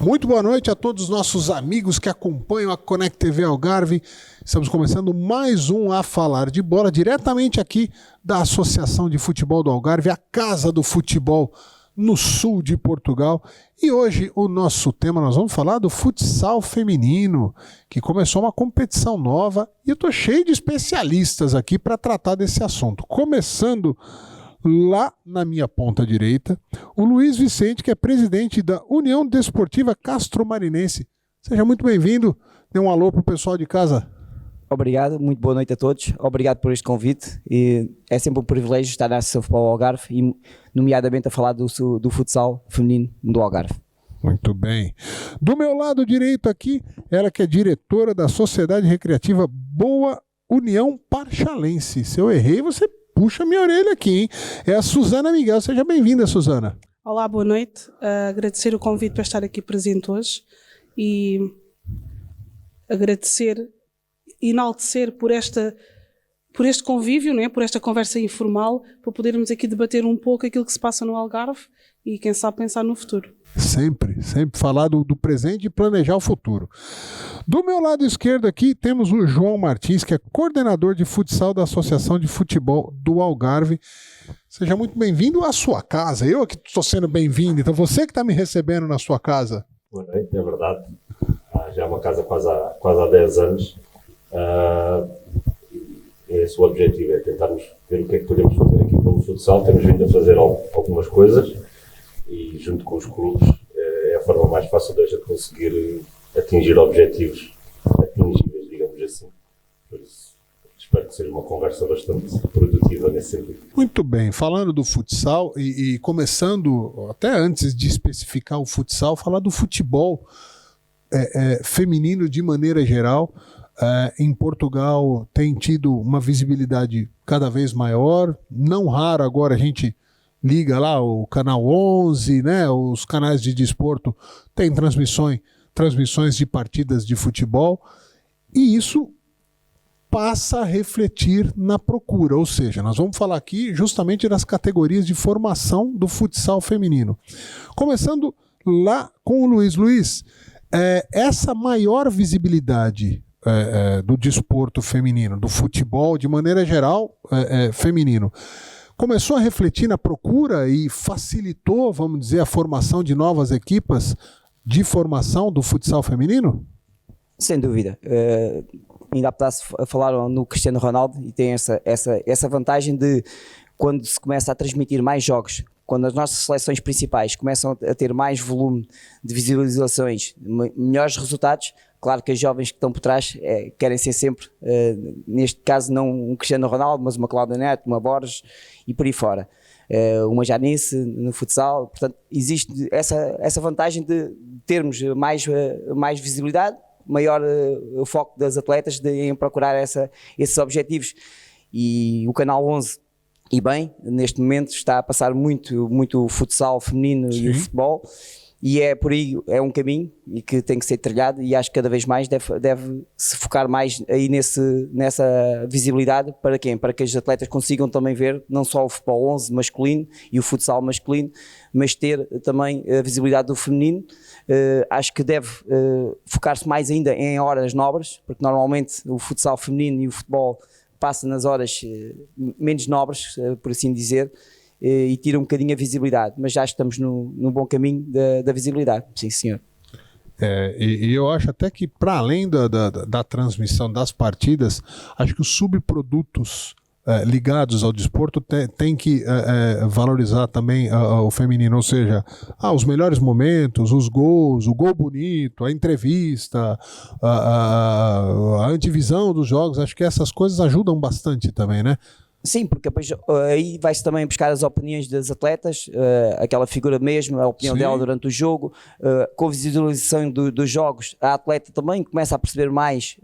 Muito boa noite a todos os nossos amigos que acompanham a Connect TV Algarve. Estamos começando mais um A Falar de Bola, diretamente aqui da Associação de Futebol do Algarve, a Casa do Futebol no sul de Portugal. E hoje o nosso tema, nós vamos falar do futsal feminino, que começou uma competição nova e eu estou cheio de especialistas aqui para tratar desse assunto. Começando lá na minha ponta direita, o Luiz Vicente, que é presidente da União Desportiva Castromarinense. Seja muito bem-vindo. Dê um alô para o pessoal de casa. Obrigado, muito boa noite a todos. Obrigado por este convite. E é sempre um privilégio estar na Associação Futebol Algarve e, nomeadamente, a falar do futsal feminino do Algarve. Muito bem. Do meu lado direito aqui, ela que é diretora da Sociedade Recreativa Boa União Parchalense. Se eu errei, você puxa minha orelha aqui, hein? É a Susana Miguel. Seja bem-vinda, Susana. Olá, boa noite. Agradecer o convite para estar aqui presente hoje e agradecer, enaltecer por este convívio, né? Por esta conversa informal, para podermos aqui debater um pouco aquilo que se passa no Algarve e, quem sabe, pensar no futuro. Sempre falar do presente e planejar o futuro. Do meu lado esquerdo aqui temos o João Martins, que é coordenador de futsal da Associação de Futebol do Algarve. Seja muito bem-vindo à sua casa. Eu aqui estou sendo bem-vindo, então você que está me recebendo na sua casa. Boa noite, é verdade. Já é uma casa quase há 10 anos. Esse é o objetivo, é tentarmos ver o que é que podemos fazer aqui pelo futsal. Temos vindo a fazer algumas coisas e, junto com os clubes, é a forma mais fácil de a gente conseguir atingir objetivos atingíveis, digamos assim. Por isso, espero que seja uma conversa bastante produtiva nesse sentido. Muito bem, falando do futsal e começando, até antes de especificar o futsal, falar do futebol feminino de maneira geral. Em Portugal tem tido uma visibilidade cada vez maior, não raro agora a gente liga lá o Canal 11, né, os canais de desporto têm transmissões de partidas de futebol, e isso passa a refletir na procura, ou seja, nós vamos falar aqui justamente das categorias de formação do futsal feminino. Começando lá com o Luiz. Luiz, essa maior visibilidade do desporto feminino, do futebol de maneira geral feminino, começou a refletir na procura e facilitou, vamos dizer, a formação de novas equipas de formação do futsal feminino? Sem dúvida. Ainda há bocado falaram no Cristiano Ronaldo e tem essa vantagem de, quando se começa a transmitir mais jogos, quando as nossas seleções principais começam a ter mais volume de visualizações, melhores resultados. Claro que as jovens que estão por trás querem ser sempre, neste caso não um Cristiano Ronaldo, mas uma Cláudia Neto, uma Borges e por aí fora. Uma Janice no futsal. Portanto, existe essa vantagem de termos mais visibilidade, maior o foco das atletas em procurar esses objetivos. E o Canal 11, e bem, neste momento está a passar muito o futsal feminino. Sim. E o futebol. E por aí, é um caminho e que tem que ser trilhado, e acho que cada vez mais deve se focar mais aí nessa visibilidade. Para quem? Para que os atletas consigam também ver não só o futebol 11 masculino e o futsal masculino, mas ter também a visibilidade do feminino. Acho que deve focar-se mais ainda em horas nobres, porque normalmente o futsal feminino e o futebol passa nas horas menos nobres, por assim dizer, e tira um bocadinho a visibilidade, mas já estamos no bom caminho da visibilidade, sim senhor. E eu acho até que, para além da transmissão das partidas, acho que os subprodutos ligados ao desporto tem que valorizar também o feminino, ou seja, os melhores momentos, os gols, o gol bonito, a entrevista, a antivisão dos jogos. Acho que essas coisas ajudam bastante também, né? Sim, porque depois aí vai-se também buscar as opiniões das atletas, aquela figura mesmo, a opinião. Sim. Dela durante o jogo, com a visualização dos jogos, a atleta também começa a perceber mais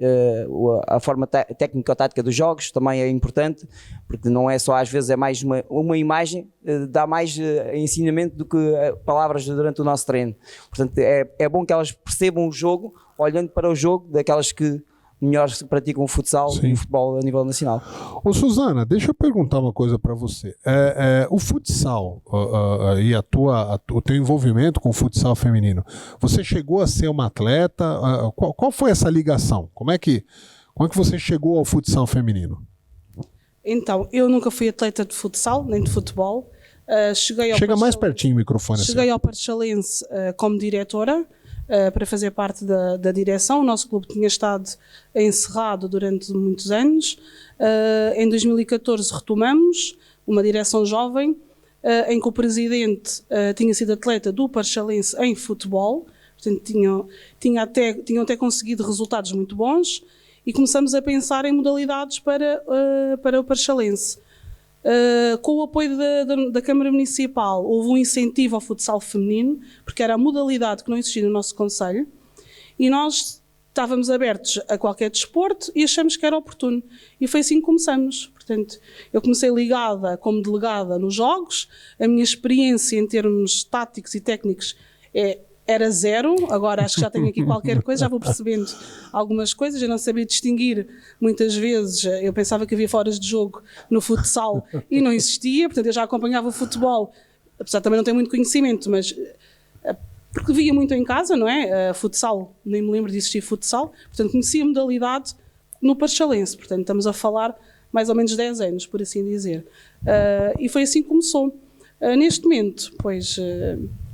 a forma técnico-tática dos jogos, também é importante, porque não é só, às vezes é mais uma imagem, dá mais ensinamento do que palavras durante o nosso treino. Portanto, é bom que elas percebam o jogo, olhando para o jogo, daquelas que melhores praticam o futsal e o futebol a nível nacional. Ô Suzana, deixa eu perguntar uma coisa para você. O futsal e o teu envolvimento com o futsal feminino, você chegou a ser uma atleta? Qual foi essa ligação? Como é que você chegou ao futsal feminino? Então, eu nunca fui atleta de futsal, nem de futebol. Chega mais pertinho o microfone. Cheguei ao Parchalense como diretora, para fazer parte da direção. O nosso clube tinha estado encerrado durante muitos anos. Em 2014 retomamos uma direção jovem, em que o presidente tinha sido atleta do Parchalense em futebol, portanto tinham até conseguido resultados muito bons, e começamos a pensar em modalidades para o Parchalense. Com o apoio da Câmara Municipal, houve um incentivo ao futsal feminino, porque era a modalidade que não existia no nosso concelho, e nós estávamos abertos a qualquer desporto e achamos que era oportuno. E foi assim que começamos. Portanto, eu comecei ligada como delegada nos jogos, a minha experiência em termos táticos e técnicos era zero, agora acho que já tenho aqui qualquer coisa, já vou percebendo algumas coisas. Eu não sabia distinguir, muitas vezes eu pensava que havia foras de jogo no futsal e não existia, portanto eu já acompanhava o futebol, apesar de também não ter muito conhecimento, mas porque via muito em casa, não é? Futsal, nem me lembro de existir futsal, portanto conhecia a modalidade no Parchalense, portanto estamos a falar mais ou menos 10 anos, por assim dizer. E foi assim que começou. Neste momento, pois...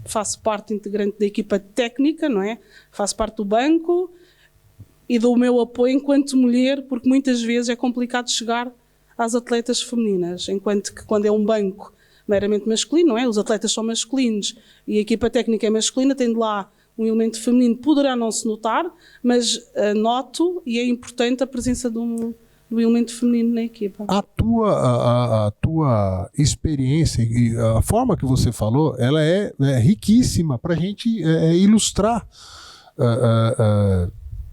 faço parte integrante da equipa técnica, não é? Faço parte do banco e dou o meu apoio enquanto mulher, porque muitas vezes é complicado chegar às atletas femininas, enquanto que quando é um banco meramente masculino, não é? Os atletas são masculinos e a equipa técnica é masculina, tendo lá um elemento feminino, poderá não se notar, mas noto, e é importante a presença do elemento feminino na equipa. A tua experiência e a forma que você falou, ela é riquíssima para a gente ilustrar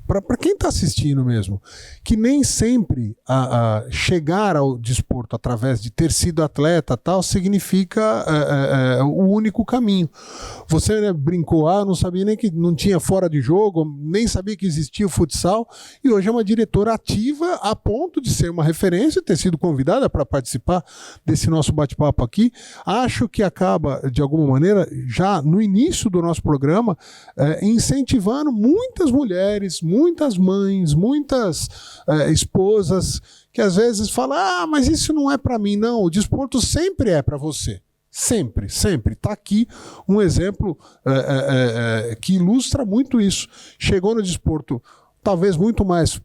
para quem está assistindo mesmo, que nem sempre chegar ao desporto através de ter sido atleta tal significa o único caminho. Você brincou, não sabia nem que não tinha fora de jogo, nem sabia que existia o futsal, e hoje é uma diretora ativa a ponto de ser uma referência, ter sido convidada para participar desse nosso bate-papo aqui. Acho que acaba, de alguma maneira, já no início do nosso programa, incentivando muitas mulheres, muitas mães, muitas esposas que às vezes falam, mas isso não é para mim. Não, o desporto sempre é para você. Sempre, sempre. Está aqui um exemplo que ilustra muito isso. Chegou no desporto talvez muito mais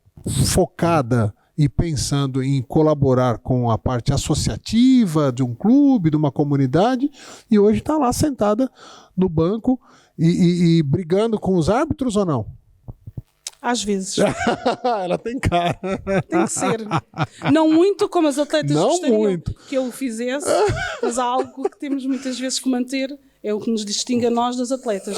focada e pensando em colaborar com a parte associativa de um clube, de uma comunidade, e hoje está lá sentada no banco e brigando com os árbitros ou não? Às vezes. Ela tem cara. Tem que ser. Não muito como as atletas gostariam que eu o fizesse, mas há algo que temos muitas vezes que manter. É o que nos distingue a nós das atletas.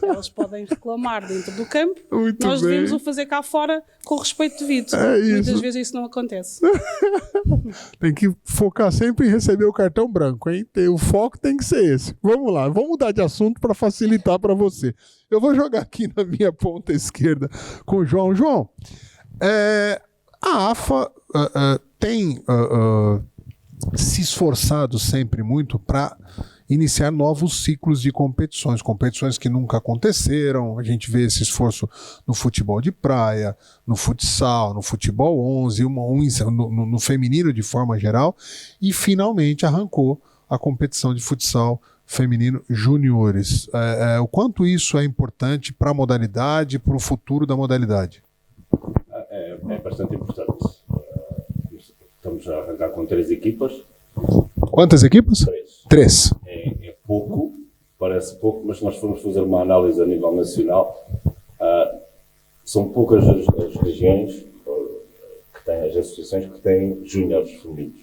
Elas podem reclamar dentro do campo, nós devemos o fazer cá fora com o respeito devido. Muitas vezes isso não acontece. Tem que focar sempre em receber o cartão branco, hein? O foco tem que ser esse. Vamos lá, vamos mudar de assunto para facilitar para você. Eu vou jogar aqui na minha ponta esquerda com o João. João, a AFA tem se esforçado sempre muito para iniciar novos ciclos de competições que nunca aconteceram. A gente vê esse esforço no futebol de praia, no futsal, no futebol 11, no feminino de forma geral, e finalmente arrancou a competição de futsal feminino juniores. O quanto isso é importante para a modalidade, para o futuro da modalidade? É bastante importante. Estamos a arrancar com 3 equipas. Quantas equipas? 3. É pouco, parece pouco, mas se nós formos fazer uma análise a nível nacional, são poucas as regiões que têm, as associações que têm júniores femininos.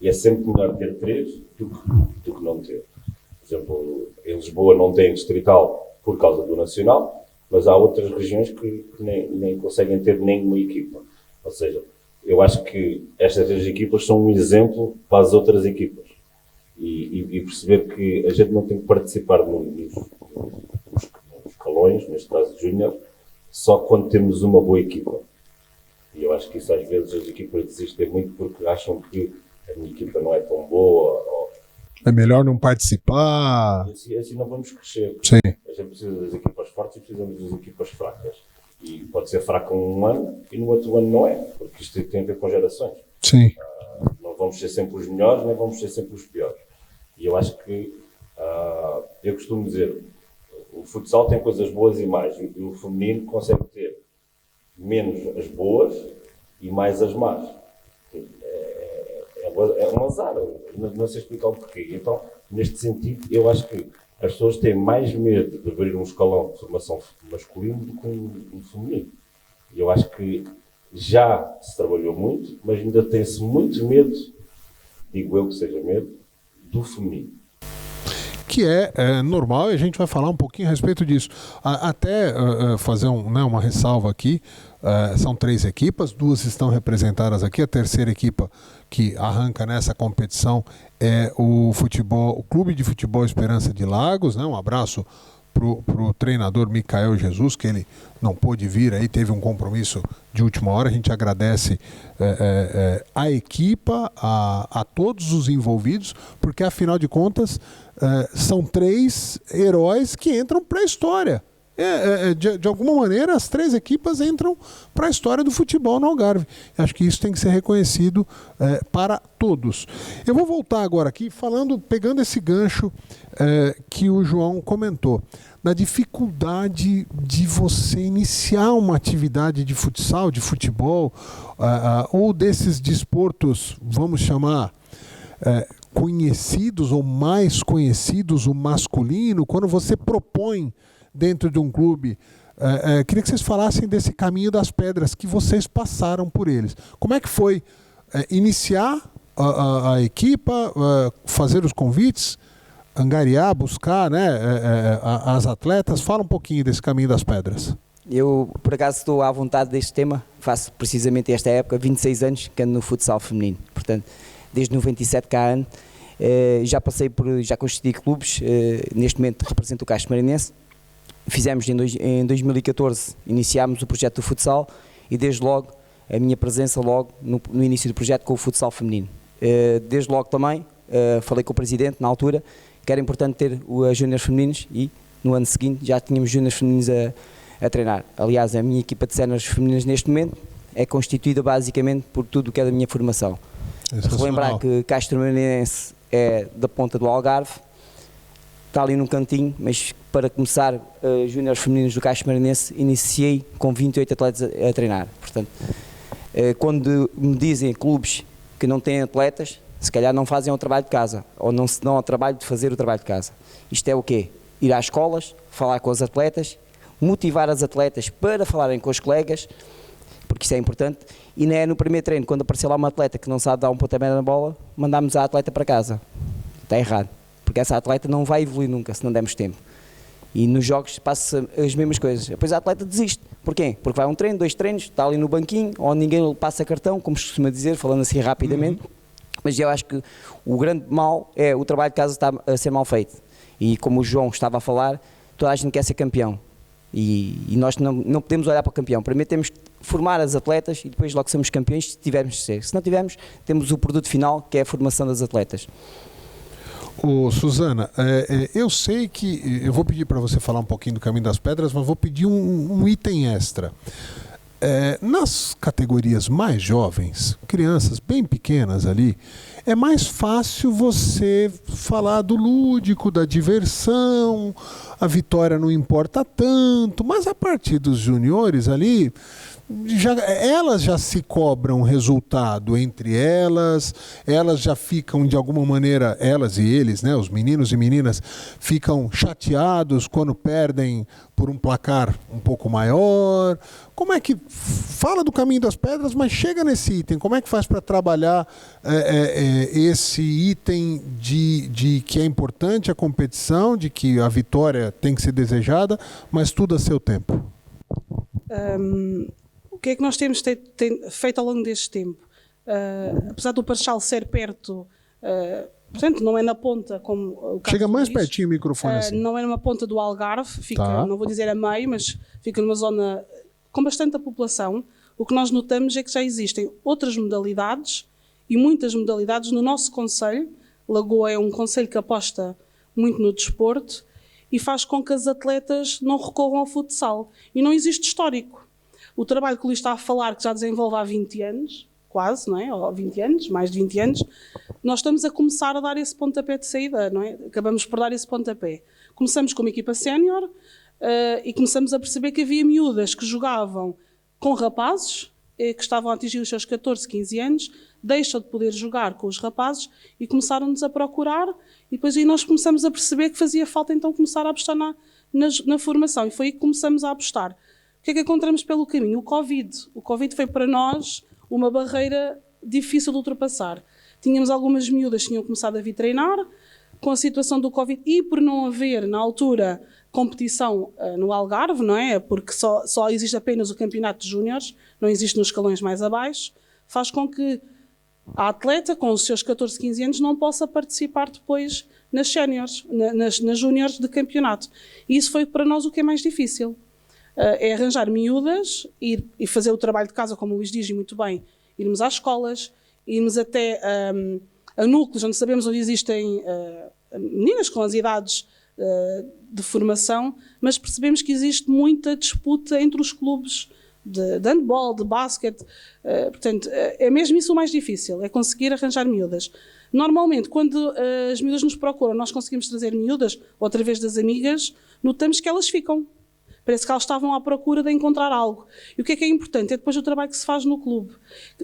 E é sempre melhor ter 3 do que não ter. Por exemplo, em Lisboa não tem distrital por causa do nacional, mas há outras regiões que nem conseguem ter nenhuma equipa. Ou seja, eu acho que estas 3 equipas são um exemplo para as outras equipas. E perceber que a gente não tem que participar nos escalões, neste caso júnior, só quando temos uma boa equipa. E eu acho que isso às vezes as equipas desistem muito porque acham que a minha equipa não é tão boa. É melhor não participar. E assim não vamos crescer. Sim. A gente precisa das equipas fortes e precisamos das equipas fracas. E pode ser fraca um ano e no outro ano não é, porque isto tem a ver com gerações. Sim. Não vamos ser sempre os melhores, nem vamos ser sempre os piores. E eu acho que, eu costumo dizer, o futsal tem coisas boas e mais, e o feminino consegue ter menos as boas e mais as más. É um azar, não sei explicar o porquê. Então, neste sentido, eu acho que as pessoas têm mais medo de abrir um escalão de formação masculino do que um feminino. E eu acho que já se trabalhou muito, mas ainda tem-se muito medo, digo eu que seja medo, do feminino. Que é normal, e a gente vai falar um pouquinho a respeito disso. Até fazer uma ressalva aqui, são 3 equipas, 2 estão representadas aqui, a terceira equipa que arranca nessa competição é o Clube de Futebol Esperança de Lagos, né? Um abraço pro treinador Micael Jesus, que ele não pôde vir aí, teve um compromisso de última hora. A gente agradece a equipa, a todos os envolvidos, porque afinal de contas são 3 heróis que entram para a história. De alguma maneira, as 3 equipas entram para a história do futebol no Algarve. Acho que isso tem que ser reconhecido para todos. Eu vou voltar agora aqui pegando esse gancho que o João comentou, da dificuldade de você iniciar uma atividade de futsal, de futebol, ou desses desportos, vamos chamar, conhecidos ou mais conhecidos, o masculino, quando você propõe dentro de um clube. Queria que vocês falassem desse caminho das pedras, que vocês passaram por eles. Como é que foi iniciar a equipa, fazer os convites, angariar, buscar, né, as atletas? Fala um pouquinho desse caminho das pedras. Eu, por acaso, estou à vontade deste tema. Faço precisamente esta época, 26 anos, que ando no futsal feminino. Portanto, desde 97 cá ando. Já constituí clubes. Neste momento represento o Castro Marinense. Fizemos em 2014, iniciámos o projeto do futsal e desde logo a minha presença no início do projeto com o futsal feminino. Desde logo também falei com o presidente na altura que era importante ter as júniores femininos e no ano seguinte já tínhamos júniores femininos a treinar. Aliás, a minha equipa de séniores femininas neste momento é constituída basicamente por tudo o que é da minha formação. Relembrar que Castro Marinense é da ponta do Algarve, está ali num cantinho, mas para começar, júniores femininos do Castro Marinense, iniciei com 28 atletas a treinar. Portanto, quando me dizem clubes que não têm atletas, se calhar não fazem o trabalho de casa, ou não se dão ao trabalho de fazer o trabalho de casa. Isto é o quê? Ir às escolas, falar com os atletas, motivar as atletas para falarem com os colegas, porque isso é importante, e não é no primeiro treino, quando aparecer lá uma atleta que não sabe dar um pontapé na bola, mandamos a atleta para casa. Está errado, porque essa atleta não vai evoluir nunca se não dermos tempo. E nos jogos passa as mesmas coisas. Depois a atleta desiste. Porquê? Porque vai um treino, 2 treinos, está ali no banquinho, ou ninguém lhe passa cartão, como se costuma dizer, falando assim rapidamente. Mas eu acho que o grande mal é o trabalho de casa está a ser mal feito. E como o João estava a falar, toda a gente quer ser campeão. E nós não podemos olhar para o campeão. Primeiro temos que formar as atletas e depois logo somos campeões se tivermos de ser. Se não tivermos, temos o produto final, que é a formação das atletas. Susana, eu sei que eu vou pedir para você falar um pouquinho do Caminho das Pedras, mas vou pedir um item extra. Nas categorias mais jovens, crianças bem pequenas ali, é mais fácil você falar do lúdico, da diversão, a vitória não importa tanto, mas a partir dos juniores ali, elas já se cobram resultado entre elas já ficam de alguma maneira, elas e eles, né, os meninos e meninas, ficam chateados quando perdem por um placar um pouco maior. Como é que fala do Caminho das Pedras, mas chega nesse item, como é que faz para trabalhar esse item de que é importante a competição, de que a vitória tem que ser desejada, mas tudo a seu tempo? O que é que nós temos feito ao longo deste tempo? Apesar do Parchal ser perto, Portanto, não é na ponta como o caso Chega mais diz. pertinho o microfone assim. Não é numa ponta do Algarve, fica, Tá. não vou dizer a meio, mas fica numa zona com bastante população. O que nós notamos é que já existem outras modalidades e muitas modalidades no nosso concelho. Lagoa é um concelho que aposta muito no desporto e faz com que as atletas não recorram ao futsal. E não existe histórico. O trabalho que o Luís está a falar, que já desenvolve há 20 anos, quase, não é? Ou 20 anos, mais de 20 anos, nós estamos a começar a dar esse pontapé de saída, não é? Acabamos por dar esse pontapé. Começamos com uma equipa sénior e começamos a perceber que havia miúdas que jogavam com rapazes, que estavam a atingir os seus 14, 15 anos, deixam de poder jogar com os rapazes e começaram-nos a procurar e depois aí nós começamos a perceber que fazia falta então começar a apostar na formação e foi aí que começamos a apostar. O que é que encontramos pelo caminho? O Covid. O Covid foi para nós uma barreira difícil de ultrapassar. Tínhamos algumas miúdas que tinham começado a vir treinar, com a situação do Covid e por não haver, na altura, competição no Algarve, não é? Porque só existe apenas o campeonato de júniores, não existe nos escalões mais abaixo, faz com que a atleta, com os seus 14, 15 anos, não possa participar depois nas séniores, nas júniores de campeonato. E isso foi para nós o que é mais difícil. É arranjar miúdas e fazer o trabalho de casa, como o Luís diz muito bem, irmos às escolas, irmos até a núcleos onde sabemos onde existem meninas com as idades de formação, mas percebemos que existe muita disputa entre os clubes de handball, de basquete, portanto, é mesmo isso o mais difícil, é conseguir arranjar miúdas. Normalmente, quando as miúdas nos procuram, nós conseguimos trazer miúdas, ou através das amigas, notamos que elas ficam. Parece que elas estavam à procura de encontrar algo. E o que é importante? É depois o trabalho que se faz no clube,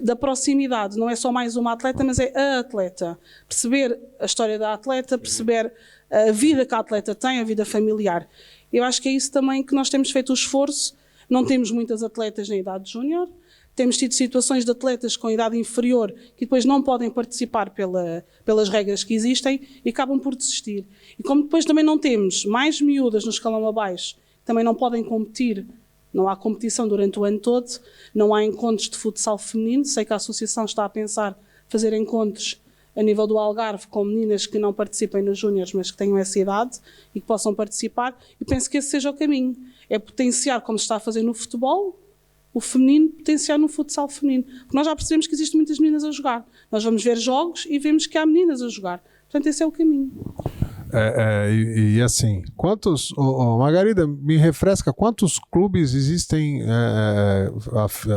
da proximidade. Não é só mais uma atleta, mas é a atleta. Perceber a história da atleta, perceber a vida que a atleta tem, a vida familiar. Eu acho que é isso também que nós temos feito o esforço. Não temos muitas atletas na idade júnior. Temos tido situações de atletas com idade inferior que depois não podem participar pelas regras que existem e acabam por desistir. E como depois também não temos mais miúdas no escalão abaixo, também não podem competir, não há competição durante o ano todo, não há encontros de futsal feminino, sei que a associação está a pensar fazer encontros a nível do Algarve com meninas que não participem nos júniores, mas que tenham essa idade e que possam participar, e penso que esse seja o caminho, é potenciar, como se está a fazer no futebol, o feminino, potenciar no futsal feminino, porque nós já percebemos que existem muitas meninas a jogar, nós vamos ver jogos e vemos que há meninas a jogar, portanto esse é o caminho. E assim, quantos, Margarida, me refresca, quantos clubes existem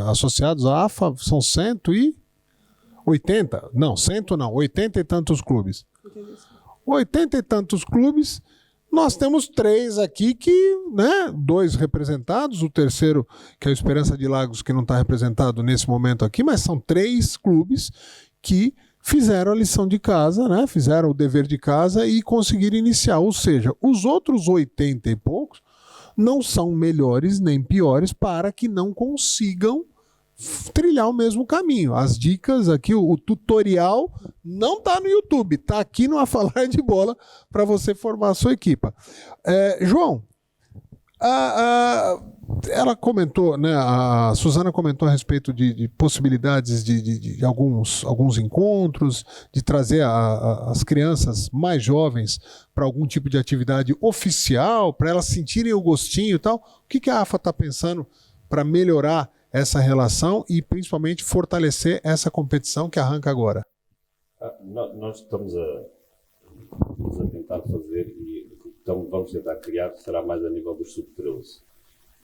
associados à AFA? São 180? Não, 100 não, 80 e tantos clubes. 80 e tantos clubes, nós temos 3 aqui que, né, 2 representados, o terceiro, que é a Esperança de Lagos, que não está representado nesse momento aqui, mas são 3 clubes que fizeram a lição de casa, né? Fizeram o dever de casa e conseguiram iniciar. Ou seja, os outros 80 e poucos não são melhores nem piores para que não consigam trilhar o mesmo caminho. As dicas aqui, o tutorial não está no YouTube, está aqui no A Falar de Bola para você formar a sua equipa. João, ela comentou, né, a Suzana comentou a respeito de possibilidades de alguns encontros, de trazer as crianças mais jovens para algum tipo de atividade oficial, para elas sentirem o gostinho e tal. O que a AFA está pensando para melhorar essa relação e principalmente fortalecer essa competição que arranca agora? Nós estamos a tentar fazer e vamos tentar criar, será mais a nível dos sub-13.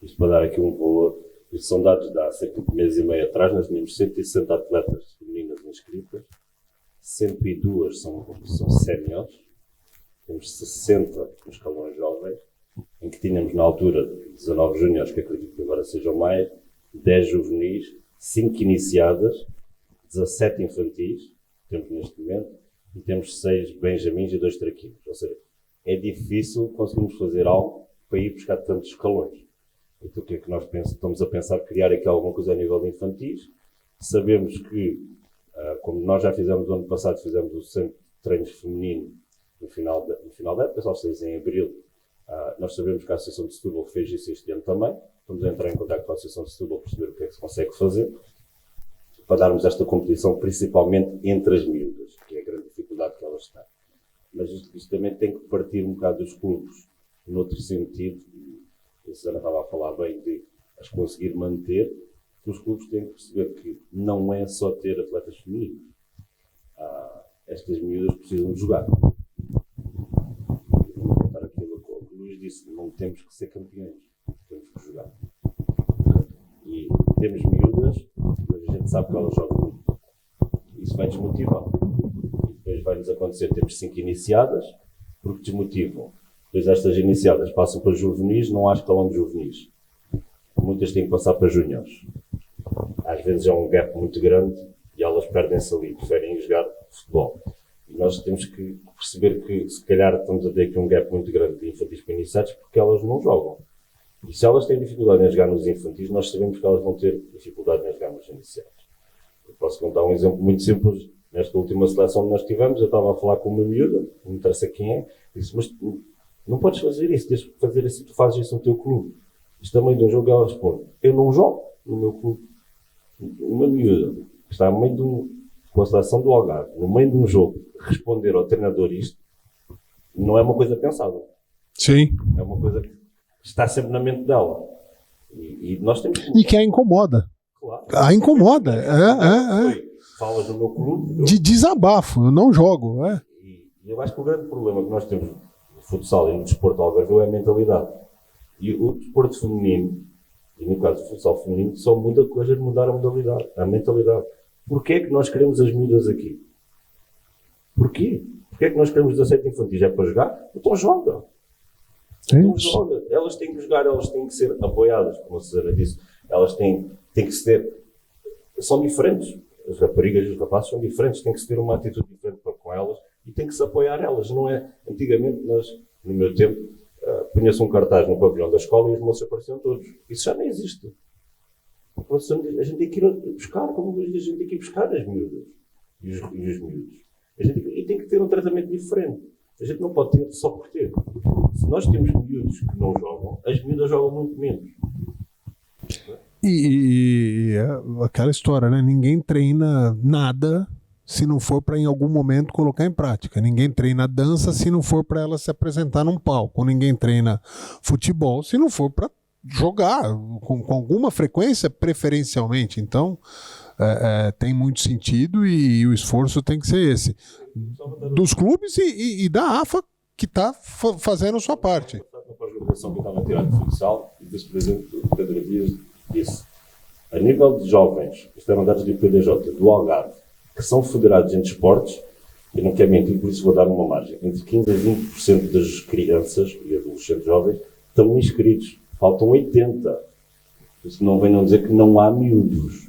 Isto para dar aqui um valor, estes são dados de há cerca de mês e meio atrás, nós tínhamos 160 atletas femininas inscritas, 102 são séniores, temos 60 nos escalões jovens, em que tínhamos na altura 19 júniores, que acredito que agora sejam mais, 10 juvenis, 5 iniciadas, 17 infantis, temos neste momento, e temos 6 benjamins e 2 traquinos. Ou seja, é difícil conseguirmos fazer algo para ir buscar tantos escalões. Então o que é que nós estamos a pensar? Criar aqui alguma coisa a nível de infantis. Sabemos que, como nós já fizemos no ano passado, fizemos o centro de treinos feminino no final da época, só se diz em abril. Nós sabemos que a Associação de Setúbal fez isso este ano também. Estamos a entrar em contato com a Associação de Setúbal para perceber o que é que se consegue fazer para darmos esta competição, principalmente entre as miúdas, que é a grande dificuldade que elas têm. Mas isto também tem que partir um bocado dos clubes, noutro sentido, a Susana estava a falar bem de as conseguir manter, que os clubes têm que perceber que não é só ter atletas femininos. Estas miúdas precisam de jogar. Vou voltar aquilo que o Luís disse, não temos que ser campeões, temos que jogar. E temos miúdas, mas a gente sabe que elas jogam muito. Isso vai desmotivar. E depois vai-nos acontecer, temos 5 iniciadas, porque desmotivam. Depois estas iniciadas passam para juvenis, não há escalão de juvenis. Muitas têm que passar para júniores. Às vezes é um gap muito grande e elas perdem-se ali, preferem jogar futebol. E nós temos que perceber que, se calhar, estamos a ter aqui um gap muito grande de infantis para iniciados porque elas não jogam. E se elas têm dificuldade em jogar nos infantis, nós sabemos que elas vão ter dificuldade em jogar nos iniciados. Eu posso contar um exemplo muito simples. Nesta última seleção que nós tivemos, eu estava a falar com uma miúda, não me interessa quem é, e disse, mas não podes fazer isso, tens que fazer assim, tu fazes isso no teu clube. Isto também de um jogo, ela responde, eu não jogo no meu clube. Uma miúda que está no meio com a seleção do Algarve, no meio de um jogo, responder ao treinador isto, não é uma coisa pensada. Sim. É uma coisa que está sempre na mente dela. E nós temos que... E que a incomoda. Claro. A incomoda. Falas no meu clube... De desabafo, eu não jogo. E eu acho que o grande problema que nós temos no futsal e no desporto algarvio é a mentalidade. E o desporto feminino, e no caso do futsal feminino, só muda coisa de mudar a modalidade, a mentalidade. Porquê é que nós queremos as miúdas aqui? Porquê? Porquê é que nós queremos 17 infantis? É para jogar? Então joga. Então joga. Elas têm que jogar, elas têm que ser apoiadas, como a Susana disse. Elas têm que ser... São diferentes. As raparigas e os rapazes são diferentes. Tem que se ter uma atitude diferente para com elas e tem que se apoiar elas. Não é... Antigamente, no meu tempo, punha-se um cartaz no pavilhão da escola e os moços apareciam todos. Isso já não existe. A gente tem que ir buscar, como a gente tem que ir buscar as miúdas e os miúdos. E tem que ter um tratamento diferente. A gente não pode ter só por ter. Se nós temos miúdos que não jogam, as miúdas jogam muito menos. E aquela história, né? Ninguém treina nada se não for para em algum momento colocar em prática. Ninguém treina dança se não for para ela se apresentar num palco. Ninguém treina futebol se não for para jogar com alguma frequência, preferencialmente. Então, tem muito sentido e o esforço tem que ser esse. Dos clubes e da AFA, que está fazendo a sua parte. Na pós-graduação que eu estava a tirar de futsal, o vice-presidente do Pedro Dias disse, a nível de jovens, isto eram dados do IPDJ, do Algarve, que são federados em desportos, eu não quero mentir, por isso vou dar uma margem, entre 15% a 20% das crianças e adolescentes jovens estão inscritos. Faltam 80%. Isso não venham dizer que não há miúdos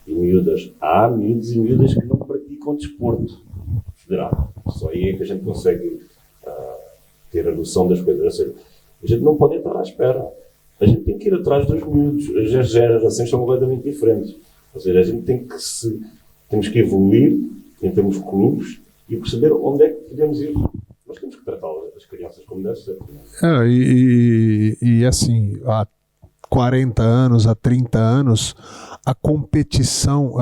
e miúdas. Há miúdos e miúdas que não praticam desporto federado. Só aí é que a gente consegue ter a noção das coisas. Ou seja, a gente não pode estar à espera. A gente tem que ir atrás dos miúdos. As gerações são completamente diferentes. Ou seja, a gente temos que evoluir em termos de clubes e perceber onde é que podemos ir. Nós temos que tratar as crianças como deve ser. E assim, há 40 anos, há 30 anos, a competição,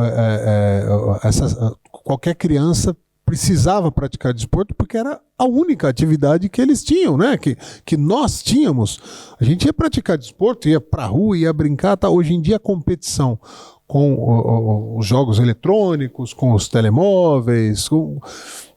qualquer criança precisava praticar desporto porque era a única atividade que eles tinham, né? Que nós tínhamos. A gente ia praticar desporto, ia pra rua, ia brincar. Tá? Hoje em dia a competição com os jogos eletrônicos, com os telemóveis,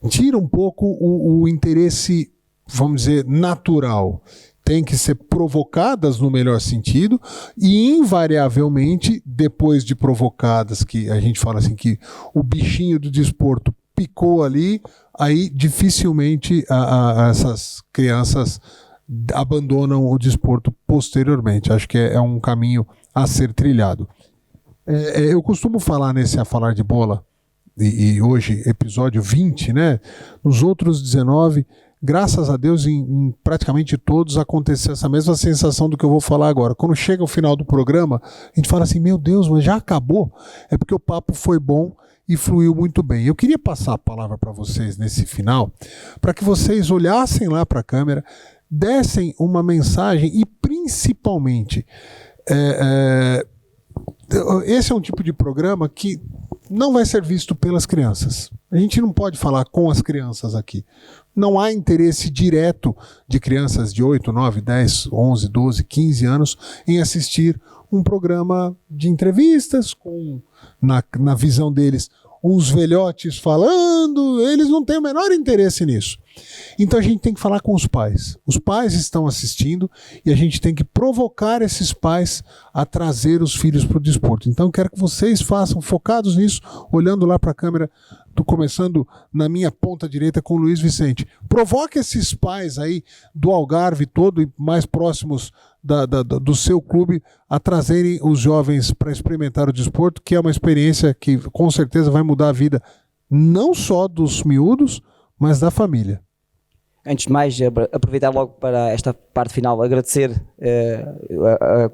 tira um pouco o interesse, vamos dizer, natural. Tem que ser provocadas no melhor sentido e, invariavelmente, depois de provocadas, que a gente fala assim que o bichinho do desporto picou ali, aí dificilmente essas crianças abandonam o desporto posteriormente. Acho que é um caminho a ser trilhado. Eu costumo falar nesse A Falar de Bola, e hoje, episódio 20, né? Nos outros 19, graças a Deus, em praticamente todos aconteceu essa mesma sensação do que eu vou falar agora. Quando chega o final do programa, a gente fala assim, meu Deus, mas já acabou? É porque o papo foi bom e fluiu muito bem. Eu queria passar a palavra para vocês nesse final, para que vocês olhassem lá para a câmera, dessem uma mensagem e, principalmente, esse é um tipo de programa que não vai ser visto pelas crianças. A gente não pode falar com as crianças aqui. Não há interesse direto de crianças de 8, 9, 10, 11, 12, 15 anos em assistir um programa de entrevistas com, na visão deles, uns velhotes falando. Eles não têm o menor interesse nisso. Então a gente tem que falar com os pais. Os pais estão assistindo e a gente tem que provocar esses pais a trazer os filhos para o desporto. Então eu quero que vocês façam, focados nisso, olhando lá para a câmera, começando na minha ponta direita com o Luiz Vicente. Provoque esses pais aí do Algarve todo e mais próximos do seu clube a trazerem os jovens para experimentar o desporto, que é uma experiência que com certeza vai mudar a vida não só dos miúdos, mas da família. Antes de mais, aproveitar logo para esta parte final, agradecer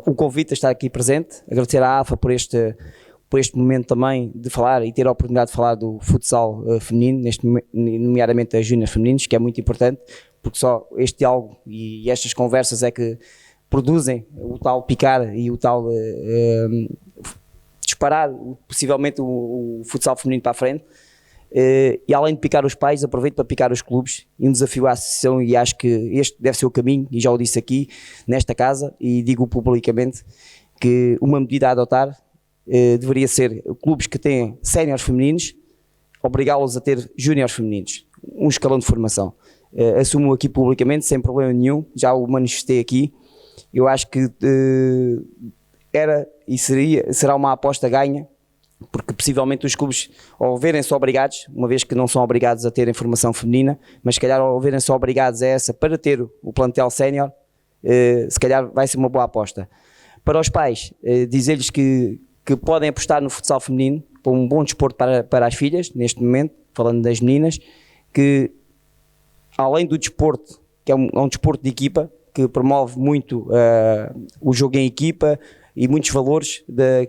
o convite a estar aqui presente, agradecer à AFA por este momento também de falar e ter a oportunidade de falar do futsal feminino, nomeadamente das júniores femininos, que é muito importante, porque só este diálogo e estas conversas é que produzem o tal picar e o tal disparar possivelmente o futsal feminino para a frente. E além de picar os pais, aproveito para picar os clubes e um desafio à associação, e acho que este deve ser o caminho, e já o disse aqui nesta casa e digo publicamente, que uma medida a adotar deveria ser clubes que têm séniores femininos, obrigá-los a ter júniores femininos, um escalão de formação. Assumo aqui publicamente, sem problema nenhum, já o manifestei aqui. Eu acho que era e será uma aposta ganha, porque possivelmente os clubes, ao verem-se obrigados, uma vez que não são obrigados a terem formação feminina, mas se calhar ao verem-se obrigados a essa para ter o plantel sénior, se calhar vai ser uma boa aposta. Para os pais, dizer-lhes que podem apostar no futsal feminino, para um bom desporto para as filhas, neste momento, falando das meninas, que além do desporto, que é um desporto de equipa, que promove muito o jogo em equipa, e muitos valores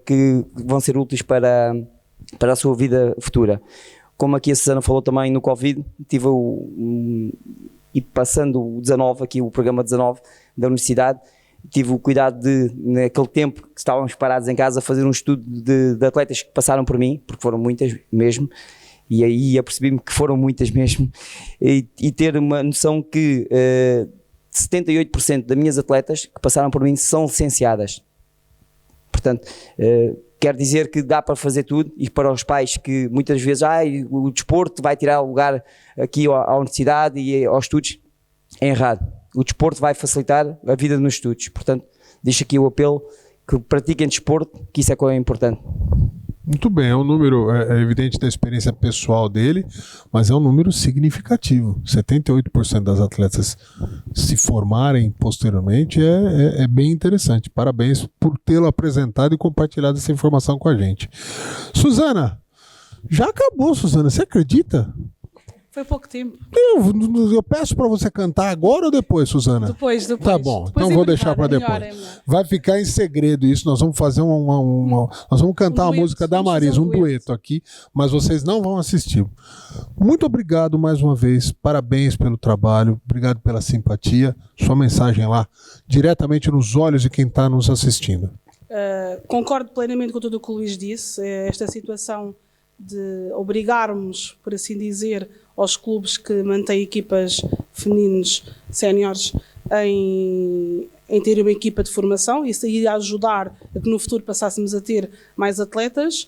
que vão ser úteis para a sua vida futura. Como aqui a Susana falou também no Covid, e passando o 19, aqui o programa 19 da universidade, tive o cuidado de, naquele tempo que estávamos parados em casa, fazer um estudo de atletas que passaram por mim, porque foram muitas mesmo, e aí apercebi-me que foram muitas mesmo, e ter uma noção que 78% das minhas atletas que passaram por mim são licenciadas. Portanto, quer dizer que dá para fazer tudo, e para os pais que muitas vezes o desporto vai tirar lugar aqui à universidade e aos estudos, é errado. O desporto vai facilitar a vida nos estudos. Portanto, deixo aqui o apelo que pratiquem desporto, que isso é coisa importante. Muito bem, é um número evidente da experiência pessoal dele, mas é um número significativo. 78% das atletas se formarem posteriormente é bem interessante. Parabéns por tê-lo apresentado e compartilhado essa informação com a gente. Susana, já acabou, Susana, você acredita? Foi pouco tempo. Eu peço para você cantar agora ou depois, Susana? Depois. Tá bom, depois então vou deixar para depois. Melhor. Vai ficar em segredo isso, nós vamos fazer nós vamos cantar uma música da Marisa, um dueto aqui, mas vocês não vão assistir. Muito obrigado mais uma vez, parabéns pelo trabalho, obrigado pela simpatia, sua mensagem lá, diretamente nos olhos de quem está nos assistindo. Concordo plenamente com tudo o que o Luís disse, esta situação de obrigarmos, por assim dizer, aos clubes que mantêm equipas femininos séniores em ter uma equipa de formação, isso iria ajudar a que no futuro passássemos a ter mais atletas.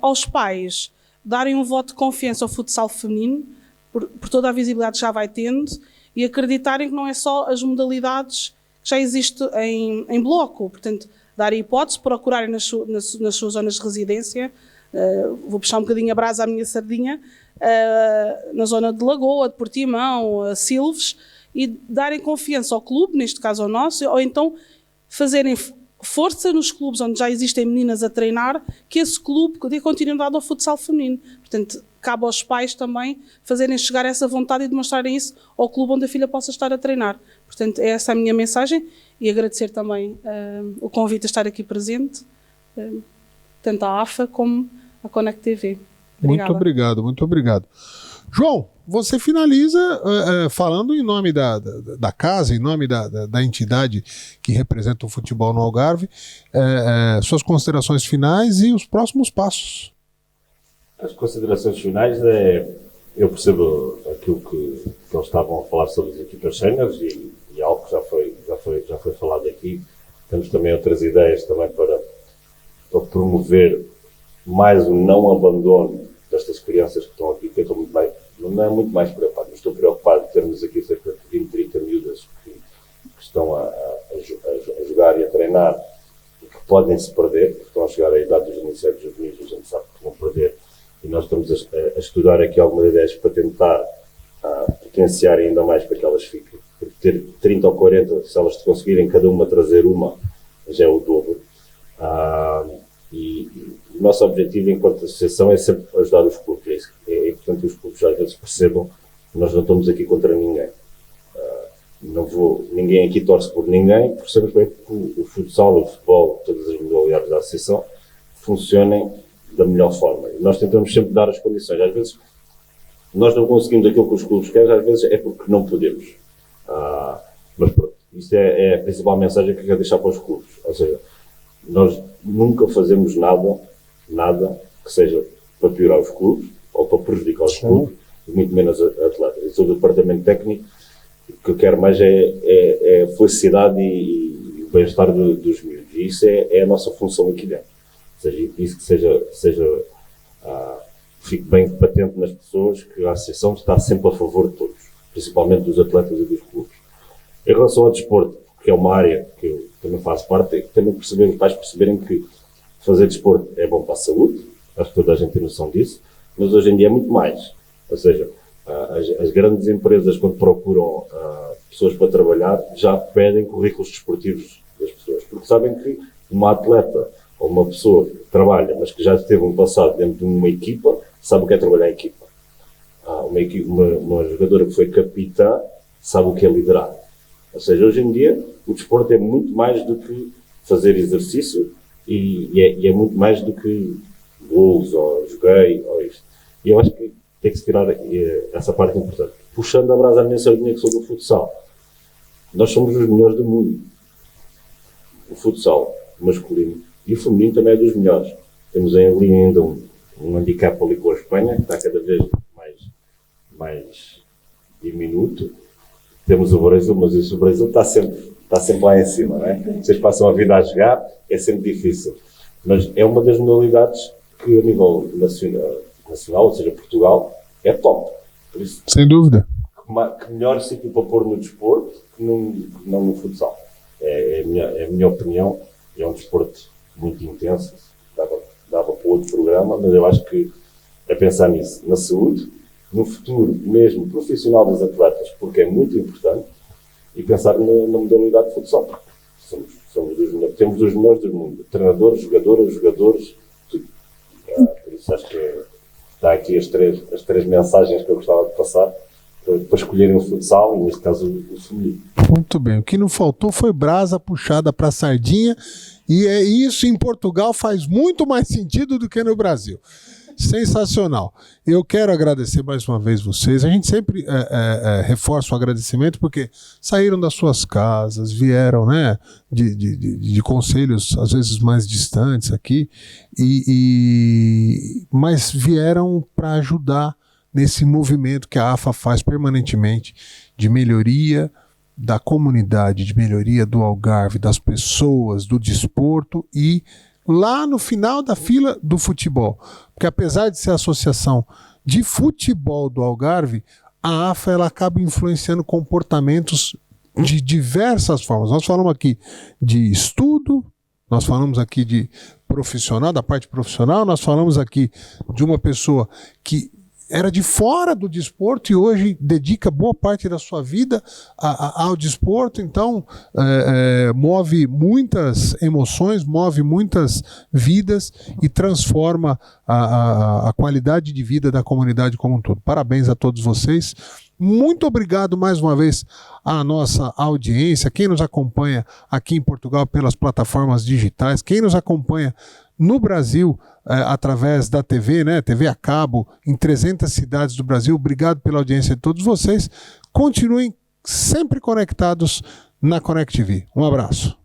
Aos pais darem um voto de confiança ao futsal feminino, por toda a visibilidade que já vai tendo, e acreditarem que não é só as modalidades que já existem em bloco, portanto, dar a hipótese, procurarem nas suas zonas de residência. Vou puxar um bocadinho a brasa à minha sardinha, na zona de Lagoa, de Portimão, Silves, e darem confiança ao clube, neste caso ao nosso, ou então fazerem força nos clubes onde já existem meninas a treinar, que esse clube dê continuidade ao futsal feminino. Portanto, cabe aos pais também fazerem chegar essa vontade e demonstrarem isso ao clube onde a filha possa estar a treinar. Portanto, é essa a minha mensagem, e agradecer também o convite a estar aqui presente, tanto à AFA como à Connect TV. Obrigada. Muito obrigado. João, você finaliza falando em nome da casa, em nome da entidade que representa o futebol no Algarve, suas considerações finais e os próximos passos. As considerações finais eu percebo aquilo que eles estavam a falar sobre as equipas séniores e algo que já foi falado aqui. Temos também outras ideias também para promover mais o não abandono destas crianças que estão aqui, que eu estou muito mais, não é muito mais preocupado, mas estou preocupado de termos aqui cerca de 20, 30 miúdas que estão a jogar e a treinar e que podem se perder, porque estão a chegar à idade dos iniciados juvenis, a gente sabe que vão perder, e nós estamos a estudar aqui algumas ideias para tentar potenciar ainda mais para que elas fiquem, porque ter 30 ou 40, se elas conseguirem cada uma trazer uma, já é o dobro. E o nosso objetivo enquanto associação é sempre ajudar os clubes. É importante que os clubes às vezes percebam que nós não estamos aqui contra ninguém. Ninguém aqui torce por ninguém, percebemos bem que o futsal, o futebol, todas as modalidades da associação funcionem da melhor forma. E nós tentamos sempre dar as condições. Às vezes nós não conseguimos aquilo que os clubes querem, às vezes é porque não podemos. Mas pronto, isto é a principal mensagem que eu quero deixar para os clubes. Ou seja, nós nunca fazemos nada que seja para piorar os clubes ou para prejudicar os clubes, muito menos atletas. Eu sou do departamento técnico, o que eu quero mais é a felicidade e o bem-estar dos miúdos. E isso é a nossa função aqui dentro. Ou seja, isso que fique bem patente nas pessoas que a associação está sempre a favor de todos, principalmente dos atletas e dos clubes. Em relação ao desporto, que é uma área que eu também faço parte, é que também os pais perceberem que fazer desporto é bom para a saúde, acho que toda a gente tem noção disso, mas hoje em dia é muito mais. Ou seja, as grandes empresas, quando procuram pessoas para trabalhar, já pedem currículos desportivos das pessoas, porque sabem que uma atleta ou uma pessoa que trabalha, mas que já teve um passado dentro de uma equipa, sabe o que é trabalhar em equipa. Uma jogadora que foi capitã sabe o que é liderar. Ou seja, hoje em dia o desporto é muito mais do que fazer exercício e é muito mais do que gols ou joguei ou isto. E eu acho que tem que se tirar essa parte importante. Puxando a brasa à minha sardinha, que sou do futsal. Nós somos os melhores do mundo. O futsal masculino e o feminino também é dos melhores. Temos ali ainda um handicap ali com a Espanha, que está cada vez mais diminuto. Temos o Brasil, mas o Brasil está sempre lá em cima, não é? Vocês passam a vida a jogar, é sempre difícil. Mas é uma das modalidades que a nível nacional, ou seja, Portugal, é top. Por isso, sem dúvida. Que melhor sítio para pôr no desporto que não no futsal. É a minha opinião. É um desporto muito intenso. Dava para outro programa, mas eu acho que é pensar nisso, na saúde, no futuro mesmo profissional das atletas, porque é muito importante, e pensar na modalidade de futsal. Temos os melhores do mundo. Treinadores, jogadores, tudo. Por isso acho que está aqui as três mensagens que eu gostava de passar para escolherem o futsal, e neste caso o feminino. Muito bem. O que não faltou foi brasa puxada para a sardinha, e isso em Portugal faz muito mais sentido do que no Brasil. Sensacional. Eu quero agradecer mais uma vez vocês. A gente sempre reforça o agradecimento porque saíram das suas casas, vieram, né, de conselhos às vezes mais distantes aqui, mas vieram para ajudar nesse movimento que a AFA faz permanentemente de melhoria da comunidade, de melhoria do Algarve, das pessoas, do desporto e lá no final da fila do futebol. Porque apesar de ser a associação de futebol do Algarve, a AFA ela acaba influenciando comportamentos de diversas formas. Nós falamos aqui de estudo, nós falamos aqui de profissional, da parte profissional, nós falamos aqui de uma pessoa que era de fora do desporto e hoje dedica boa parte da sua vida ao desporto, então move muitas emoções, move muitas vidas e transforma a qualidade de vida da comunidade como um todo. Parabéns a todos vocês. Muito obrigado mais uma vez à nossa audiência, quem nos acompanha aqui em Portugal pelas plataformas digitais, quem nos acompanha no Brasil através da TV, né, TV a cabo, em 300 cidades do Brasil. Obrigado pela audiência de todos vocês. Continuem sempre conectados na Connect TV. Um abraço.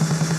Obrigado.